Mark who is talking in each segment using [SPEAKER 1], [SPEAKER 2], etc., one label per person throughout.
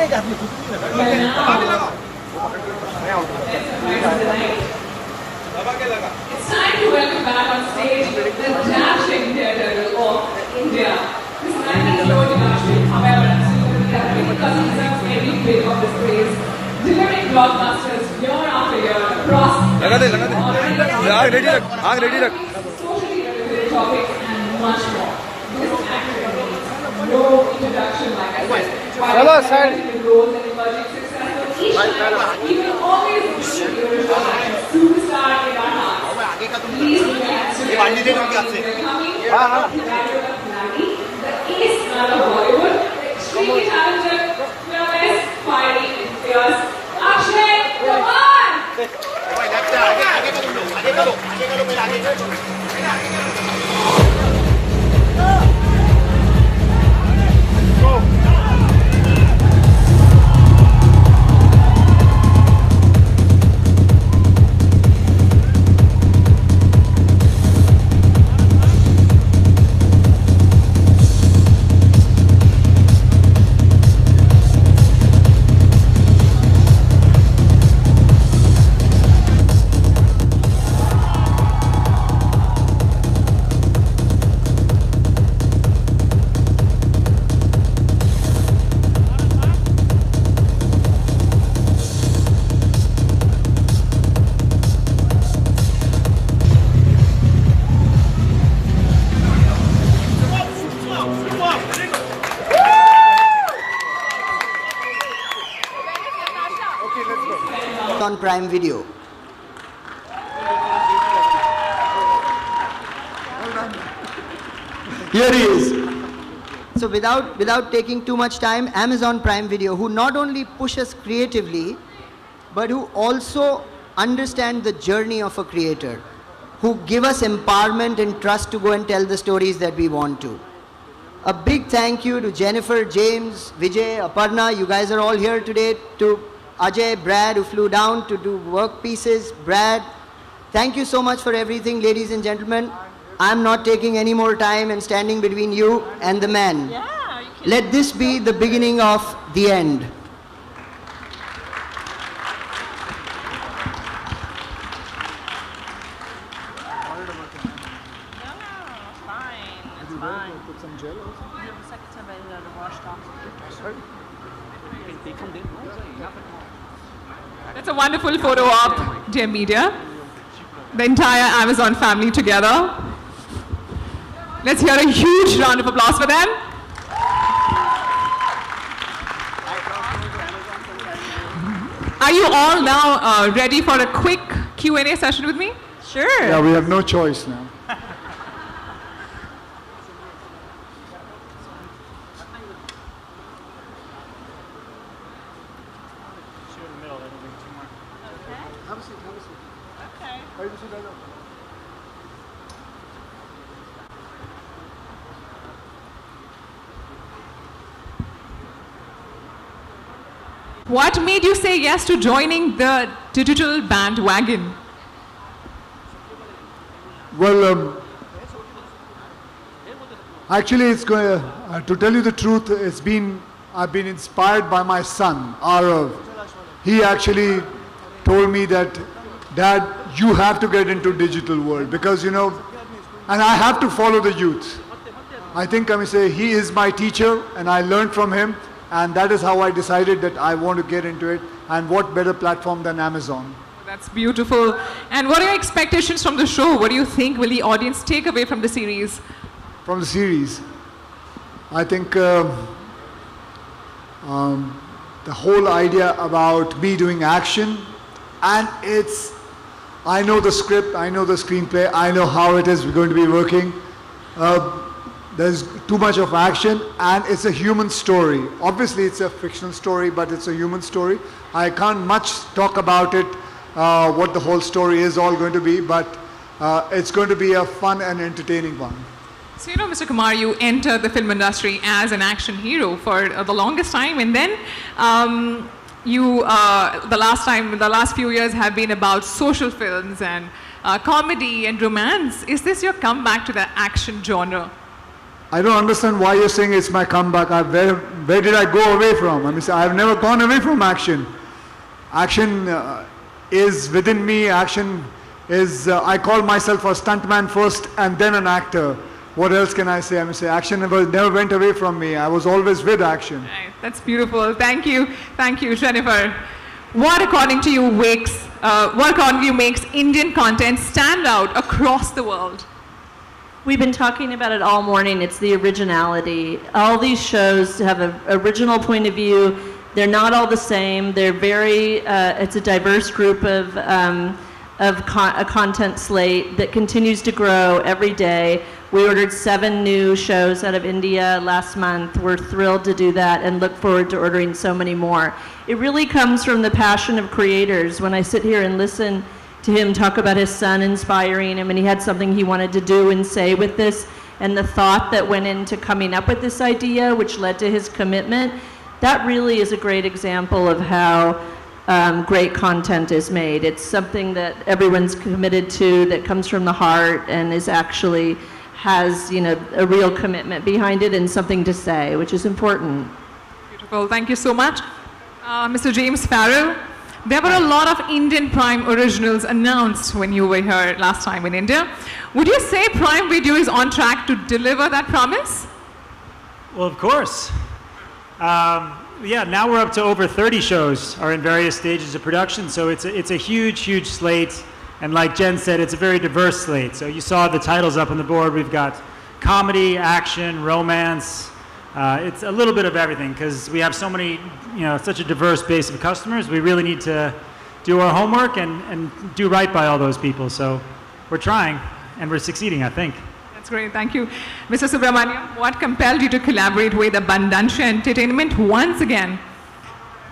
[SPEAKER 1] It's time to welcome back on stage the dashing daredevil of India. This 19-year-old Akshay, however, absolutely because he deserves every bit of this praise. Delivering blockbusters year after year across
[SPEAKER 2] socially relevant
[SPEAKER 1] topics and much more. This actor needs no introduction, like I said. While in roles and emerging successful each time, he will always be the original action superstar in our hearts. Please put your hands together. The ace man of Bollywood, extremely talented, fearless, fiery, and fierce, Akshay, Kumar!
[SPEAKER 3] On Prime Video. Here he is. So without taking too much time, Amazon Prime Video, who not only push us creatively, but who also understand the journey of a creator, who give us empowerment and trust to go and tell the stories that we want to. A big thank you to Jennifer, James, Vijay, Aparna. You guys are all here today. To Ajay, Brad, who flew down to do work pieces. Brad, thank you so much for everything, ladies and gentlemen. I'm not taking any more time and standing between you and the man.
[SPEAKER 4] Yeah,
[SPEAKER 3] Let this be the beginning of the end.
[SPEAKER 1] That's a wonderful photo op, dear media. The entire Amazon family together. Let's hear a huge round of applause for them. Are you all now ready for a quick Q&A session with me?
[SPEAKER 4] Sure.
[SPEAKER 5] Yeah, we have no choice now.
[SPEAKER 1] What made you say yes to joining the digital bandwagon?
[SPEAKER 5] Well, actually, it's going to tell you the truth. I've been inspired by my son, Arav. He actually told me that, Dad, you have to get into digital world because, and I have to follow the youth. I think I may say he is my teacher and I learned from him, and that is how I decided that I want to get into it, and what better platform than Amazon.
[SPEAKER 1] That's beautiful. And what are your expectations from the show? What do you think will the audience take away from the series?
[SPEAKER 5] From the series, I think the whole idea about me doing action, and I know the script, I know the screenplay, I know how it is going to be working. There's too much of action, and it's a human story. Obviously, it's a fictional story, but it's a human story. I can't much talk about it, what the whole story is all going to be, but it's going to be a fun and entertaining one.
[SPEAKER 1] So, Mr. Kumar, you entered the film industry as an action hero for the longest time, and then the last few years have been about social films and comedy and romance. Is this your comeback to the action genre?
[SPEAKER 5] I don't understand why you're saying it's my comeback. Where did I go away from? I mean, I've never gone away from action. Action is within me. Action is, I call myself a stuntman first and then an actor. What else can I say? I mean, action never went away from me. I was always with action.
[SPEAKER 1] Right. That's beautiful. Thank you. Thank you, Jennifer. What, according to you, makes Indian content stand out across the world?
[SPEAKER 4] We've been talking about it all morning. It's the originality. All these shows have an original point of view. They're not all the same. They're very, it's a diverse group of a content slate that continues to grow every day. We ordered 7 new shows out of India last month. We're thrilled to do that and look forward to ordering so many more. It really comes from the passion of creators. When I sit here and listen to him talk about his son inspiring him, and he had something he wanted to do and say with this, and the thought that went into coming up with this idea, which led to his commitment, that really is a great example of how great content is made. It's something that everyone's committed to, that comes from the heart, and is actually has, a real commitment behind it and something to say, which is important.
[SPEAKER 1] Beautiful. Thank you so much. Mr. James Farrell, there were a lot of Indian Prime originals announced when you were here last time in India. Would you say Prime Video is on track to deliver that promise?
[SPEAKER 6] Well, of course. Yeah, now we're up to over 30 shows are in various stages of production, so it's a huge, huge slate. And like Jen said, it's a very diverse slate. So you saw the titles up on the board. We've got comedy, action, romance. It's a little bit of everything because we have so many, such a diverse base of customers. We really need to do our homework and do right by all those people. So we're trying and we're succeeding, I think.
[SPEAKER 1] That's great. Thank you. Mr. Subramaniam, what compelled you to collaborate with Abundancia Entertainment once again?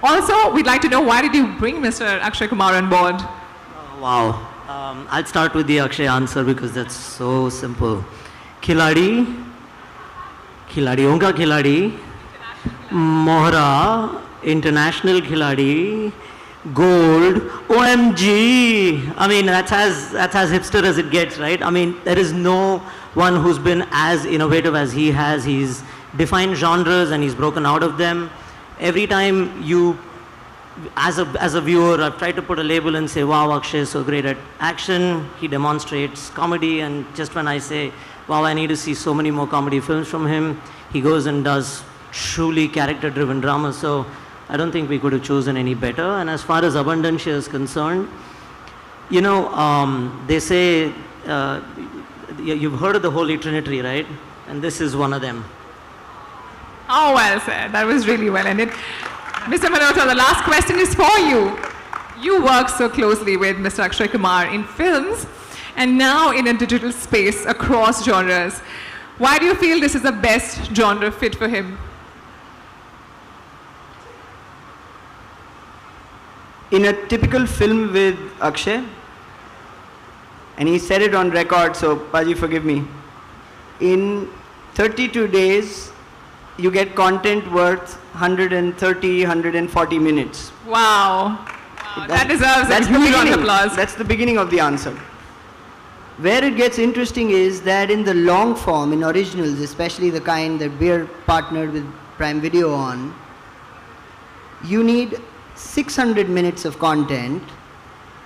[SPEAKER 1] Also, we'd like to know, why did you bring Mr. Akshay Kumar on board?
[SPEAKER 7] Wow. I'll start with the Akshay answer because that's so simple. Khiladi, Khiladiyon ka Khiladi, Mohra, International Khiladi, Gold, OMG. I mean, that's as hipster as it gets, right? I mean, there is no one who's been as innovative as he has. He's defined genres and he's broken out of them. Every time you, as a viewer, I've tried to put a label and say, wow, Akshay is so great at action. He demonstrates comedy, and just when I say, wow, I need to see so many more comedy films from him, he goes and does truly character-driven drama. So I don't think we could have chosen any better. And as far as Abundancia is concerned, they say, you've heard of the Holy Trinity, right? And this is one of them.
[SPEAKER 1] Oh, well said. That was really well ended. Mr. Malhotra, the last question is for you. You work so closely with Mr. Akshay Kumar in films and now in a digital space across genres. Why do you feel this is the best genre fit for him?
[SPEAKER 3] In a typical film with Akshay, and he said it on record, so Paji, forgive me, in 32 days, you get content worth 130, 140 minutes.
[SPEAKER 1] Wow. That deserves a huge round of applause.
[SPEAKER 3] That's the beginning of the answer. Where it gets interesting is that in the long form, in originals, especially the kind that we're partnered with Prime Video on, you need 600 minutes of content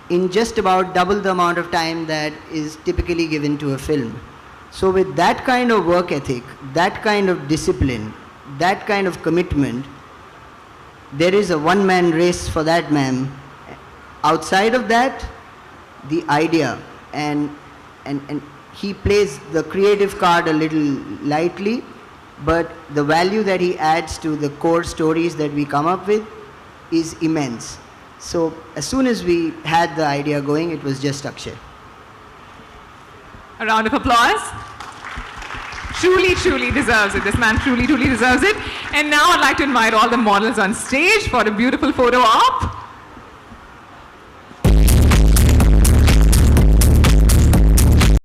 [SPEAKER 3] in just about double the amount of time that is typically given to a film. So with that kind of work ethic, that kind of discipline, that kind of commitment, there is a one-man race for that, ma'am. Outside of that, the idea, and he plays the creative card a little lightly, but the value that he adds to the core stories that we come up with is immense. So as soon as we had the idea going, it was just Akshay.
[SPEAKER 1] A round of applause. Truly, truly deserves it. This man truly, truly deserves it. And now I'd like to invite all the models on stage for a beautiful photo op.